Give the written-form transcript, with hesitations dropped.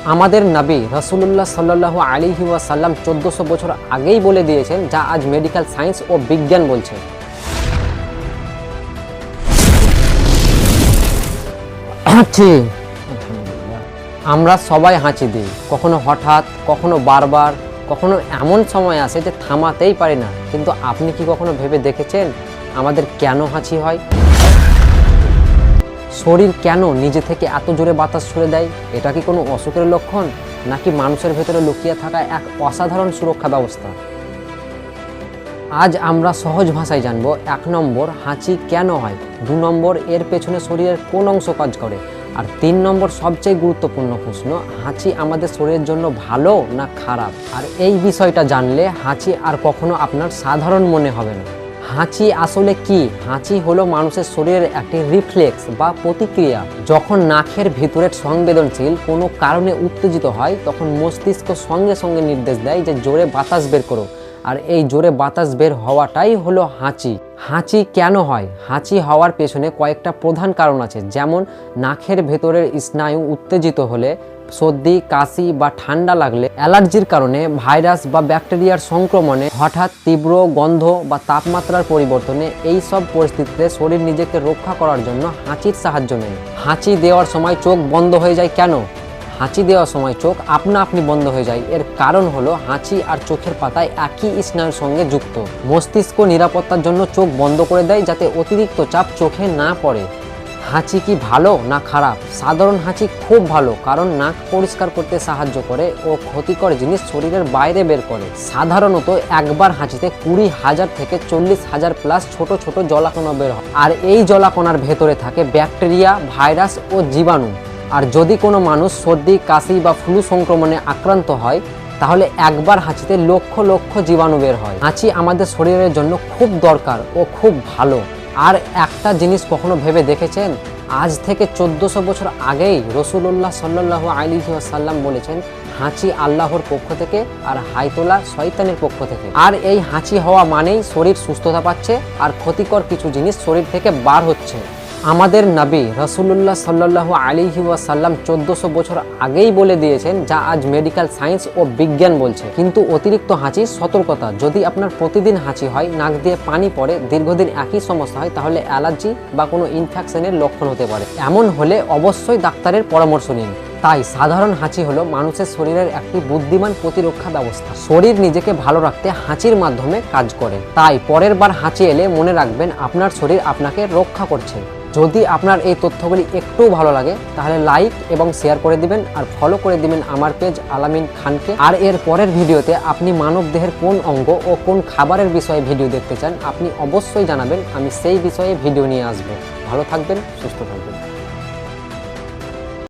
আমাদের নবী রাসূলুল্লাহ সাল্লাল্লাহু আলাইহি ওয়াসাল্লাম 1400 বছর আগেই বলে দিয়েছেন, যা আজ মেডিকেল সায়েন্স ও বিজ্ঞান বলছে। আমরা সবাই হাঁচি দিই, কখনো হঠাৎ, কখনো বারবার, কখনো এমন সময় আসে যে থামাতেই পারি না। কিন্তু আপনি কি কখনো ভেবে দেখেছেন আমাদের কেন হাঁচি হয়? শরীর কেন নিজে থেকে এত জোরে বাতাস ছুড়ে দেয়? এটা কি কোনো অসুখের লক্ষণ, নাকি মানুষের ভেতরে লুকিয়ে থাকা এক অসাধারণ সুরক্ষা ব্যবস্থা? আজ আমরা সহজ ভাষায় জানব। 1 নম্বর, হাঁচি কেন হয়। 2 নম্বর, এর পেছনে শরীরের কোন অংশ কাজ করে। আর 3 নম্বর, সবচেয়ে গুরুত্বপূর্ণ প্রশ্ন, হাঁচি আমাদের শরীরের জন্য ভালো না খারাপ? আর এই বিষয়টা জানলে হাঁচি আর কখনো আপনার সাধারণ মনে হবে না। হাঁচি আসলে কি? হাঁচি হলো মানুষের শরীরের একটি রিফ্লেক্স বা প্রতিক্রিয়া। যখন নাকের ভিতরের সংবেদনশীল কোনো কারণে উত্তেজিত হয়, তখন মস্তিষ্ক সঙ্গে সঙ্গে নির্দেশ দেয় যে জোরে বাতাস বের করো। আর এই জোরে বাতাস বের হওয়াটাই হলো হাঁচি। হাঁচি কেন হয়? হাঁচি হওয়ার পেছনে কয়েকটা প্রধান কারণ আছে, যেমন নাকের ভেতরের স্নায়ু উত্তেজিত হলে, সর্দি, কাশি বা ঠান্ডা লাগলে, অ্যালার্জির কারণে, ভাইরাস বা ব্যাকটেরিয়ার সংক্রমণে, হঠাৎ তীব্র গন্ধ বা তাপমাত্রার পরিবর্তনে। এই সব পরিস্থিতিতে শরীর নিজেকে রক্ষা করার জন্য হাঁচির সাহায্য নেয়। হাঁচি দেওয়ার সময় চোখ বন্ধ হয়ে যায় কেন? হাঁচি দেওয়ার সময় চোখ আপনা আপনি বন্ধ হয়ে যায়। এর কারণ হলো হাঁচি আর চোখের পাতায় একই স্নায়ুর সঙ্গে যুক্ত। মস্তিষ্ক নিরাপত্তার জন্য চোখ বন্ধ করে দেয়, যাতে অতিরিক্ত চাপ চোখে না পড়ে। হাঁচি কি ভালো না খারাপ? সাধারণ হাঁচি খুব ভালো, কারণ নাক পরিষ্কার করতে সাহায্য করে ও ক্ষতিকর জিনিস শরীরের বাইরে বের করে। সাধারণত একবার হাঁচিতে 20,000 থেকে 40,000 প্লাস ছোট ছোট জলাকণা বের হয়। আর এই জলাকণার ভেতরে থাকে ব্যাকটেরিয়া, ভাইরাস ও জীবাণু। আর যদি কোনো মানুষ সর্দি, কাশি বা ফ্লু সংক্রমণে আক্রান্ত হয়, তাহলে একবার হাঁচিতে লক্ষ লক্ষ জীবাণু বের হয়। হাঁচি আমাদের শরীরের জন্য খুব দরকার ও খুব ভালো। আর একটা জিনিস কখনো ভেবে দেখেছেন, আজ থেকে 1400 বছর আগেই রাসূলুল্লাহ সাল্লাল্লাহু আলাইহি ওয়াসাল্লাম বলেছেন, হাঁচি আল্লাহর পক্ষ থেকে আর হাইতোলা শয়তানের পক্ষ থেকে। আর এই হাঁচি হওয়া মানেই শরীর সুস্থতা পাচ্ছে আর ক্ষতিকর কিছু জিনিস শরীর থেকে বার হচ্ছে। আমাদের নবী রাসূলুল্লাহ সাল্লাল্লাহু আলাইহি ওয়াসাল্লাম 1400 বছর আগেই বলে দিয়েছেন, যা আজ মেডিকেল সায়েন্স ও বিজ্ঞান বলছে। কিন্তু অতিরিক্ত হাঁচির সতর্কতা। যদি আপনার প্রতিদিন হাঁচি হয়, নাক দিয়ে পানি পড়ে, দীর্ঘদিন একই সমস্যা হয়, তাহলে অ্যালার্জি বা কোনো ইনফেকশনের লক্ষণ হতে পারে। এমন হলে অবশ্যই ডাক্তারের পরামর্শ নিন। তাই সাধারণ হাঁচি হলো মানুষের শরীরের একটি বুদ্ধিমান প্রতিরক্ষা ব্যবস্থা। শরীর নিজেকে ভালো রাখতে হাঁচির মাধ্যমে কাজ করে। তাই পরের বার হাঁচি এলে মনে রাখবেন, আপনার শরীর আপনাকে রক্ষা করছে। যদি আপনার এই তথ্যগুলি একটু ভালো লাগে, তাহলে লাইক এবং শেয়ার করে দিবেন আর ফলো করে দিবেন আমার পেজ আলামিন খানকে। আর এর পরের ভিডিওতে আপনি মানব দেহের কোন অঙ্গ ও কোন খাবারের বিষয়ে ভিডিও দেখতে চান, আপনি অবশ্যই জানাবেন। আমি সেই বিষয়ে ভিডিও নিয়ে আসবো। ভালো থাকবেন, সুস্থ থাকবেন।